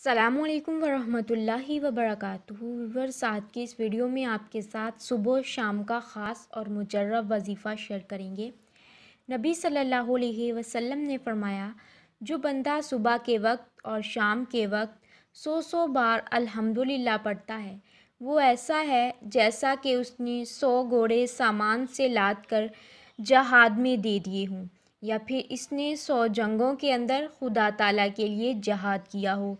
السلام علیکم ورحمۃ اللہ وبرکاتہ ویورز، آج کی اس ویڈیو میں آپ کے ساتھ صبح و شام کا خاص اور مجرب وظیفہ شیئر کریں گے۔ نبی صلی اللہ علیہ وسلم نے فرمایا، جو بندہ صبح کے وقت اور شام کے وقت 100 بار الحمدللہ پڑھتا ہے، وہ ایسا ہے جیسا کہ اس نے 100 گھوڑے سامان سے لاد کر جہاد میں دے دیے ہوں، یا پھر اس نے 100 جنگوں کے اندر خدا تعالیٰ کے لیے جہاد کیا ہو۔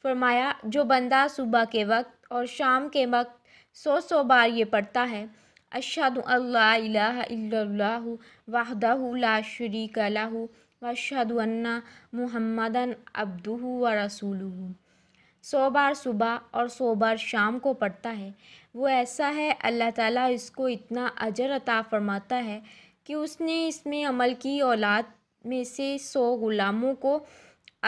فرمایا، جو بندہ صبح کے وقت اور شام کے وقت 100 بار یہ پڑھتا ہے، اشہد ان لا الہ الا اللہ وحدہ لا شریک لہ واشہد ان محمدًا عبدہ ورسولہ، 100 بار صبح اور 100 بار شام کو پڑھتا ہے، وہ ایسا ہے اللہ تعالیٰ اس کو اتنا اجر عطا فرماتا ہے کہ اس نے اس میں عمل کی اولاد میں سے 100 غلاموں کو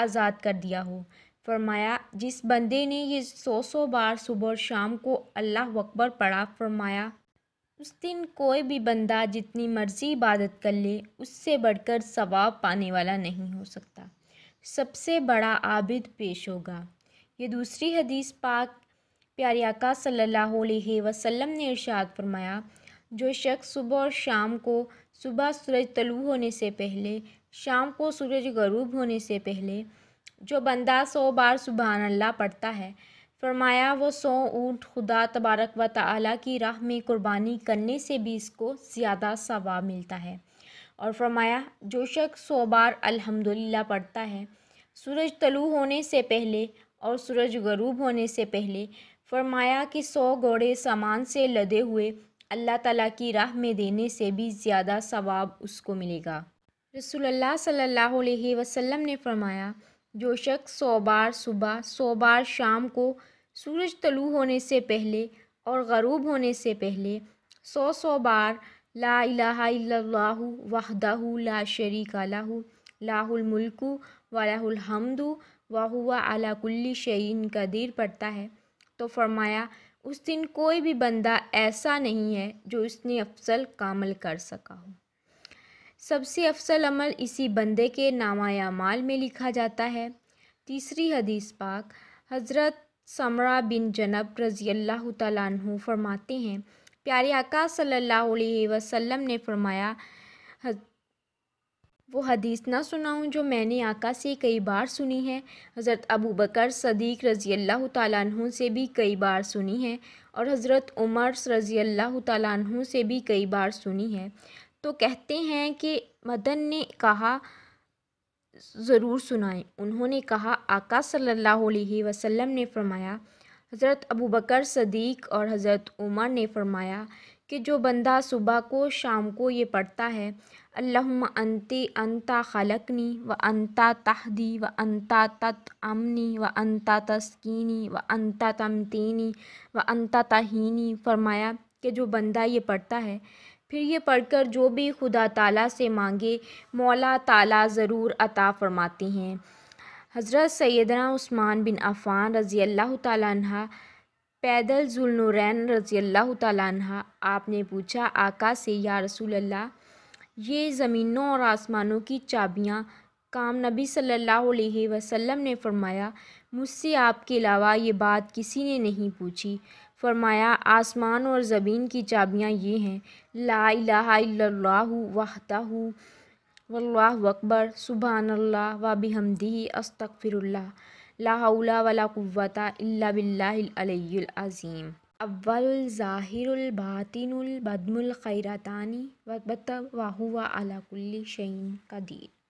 آزاد کر دیا ہو۔ فرمایا، جس بندے نے یہ 100 بار صبح اور شام کو اللہ اکبر پڑھا، فرمایا اس دن کوئی بھی بندہ جتنی مرضی عبادت کر لے، اس سے بڑھ کر ثواب پانے والا نہیں ہو سکتا، سب سے بڑا عابد پیش ہوگا۔ یہ دوسری حدیث پاک پیارے آقا صلی اللہ علیہ وسلم نے ارشاد فرمایا، جو شخص صبح اور شام کو، صبح سورج طلوع ہونے سے پہلے، شام کو سورج غروب ہونے سے پہلے، جو بندہ 100 بار سبحان اللہ پڑھتا ہے، فرمایا وہ 100 اونٹ خدا تبارک و تعالیٰ کی راہ میں قربانی کرنے سے بھی اس کو زیادہ ثواب ملتا ہے۔ اور فرمایا، جو شخص 100 بار الحمدللہ پڑھتا ہے، سورج طلوع ہونے سے پہلے اور سورج غروب ہونے سے پہلے، فرمایا کہ 100 گھوڑے سامان سے لدے ہوئے اللہ تعالیٰ کی راہ میں دینے سے بھی زیادہ ثواب اس کو ملے گا۔ رسول اللہ صلی اللہ علیہ وسلم نے فرمایا، جو شخص 100 بار صبح 100 بار شام کو، سورج طلوع ہونے سے پہلے اور غروب ہونے سے پہلے 100 بار لا الہ الا اللہ وحدہ لا شریک لہ لہ الملک ولہ الحمد وہو علی کل شیء قدیر پڑھتا ہے، تو فرمایا اس دن کوئی بھی بندہ ایسا نہیں ہے جو اس نے افضل کامل کر سکا ہو۔ سب سے افضل عمل اسی بندے کے نامہ اعمال میں لکھا جاتا ہے۔ تیسری حدیث پاک حضرت سمرہ بن جندب رضی اللہ تعالیٰ عنہ فرماتے ہیں، پیارے آقا صلی اللہ علیہ وسلم نے فرمایا، وہ حدیث نہ سناؤں جو میں نے آقا سے کئی بار سنی ہے، حضرت ابوبکر صدیق رضی اللہ تعالیٰ عنہ سے بھی کئی بار سنی ہے، اور حضرت عمر رضی اللہ تعالیٰ عنہ سے بھی کئی بار سنی ہے۔ تو کہتے ہیں کہ مدن نے کہا، ضرور سنائیں۔ انہوں نے کہا، آقا صلی اللہ علیہ وسلم نے فرمایا، حضرت ابوبکر صدیق اور حضرت عمر نے فرمایا کہ جو بندہ صبح کو شام کو یہ پڑھتا ہے، اللہم انت خلقنی و انت تہدی و انت تطعمنی و انت تسقینی و انت تمتینی و انت تحیینی، فرمایا کہ جو بندہ یہ پڑھتا ہے، پھر یہ پڑھ کر جو بھی خدا تعالیٰ سے مانگے، مولا تعالیٰ ضرور عطا فرماتے ہیں۔ حضرت سیدنا عثمان بن عفان رضی اللہ تعالیٰ عنہ پیدل ذوالنورین رضی اللہ تعالیٰ عنہ، آپ نے پوچھا آقا سے، یا رسول اللہ، یہ زمینوں اور آسمانوں کی چابیاں کام؟ نبی صلی اللہ علیہ وسلم نے فرمایا، مجھ سے آپ کے علاوہ یہ بات کسی نے نہیں پوچھی۔ فرمایا، آسمان اور زمین کی چابیاں یہ ہیں، لا الہ الا اللہ وحدہ واللہ اکبر سبحان اللہ و بحمدہ استغفر اللہ لا حول ولا قوۃ الا باللہ العلی العظیم۔ اول الظاہر الباطن البدن الخیراتانی وهو علی کل شیء قدیر۔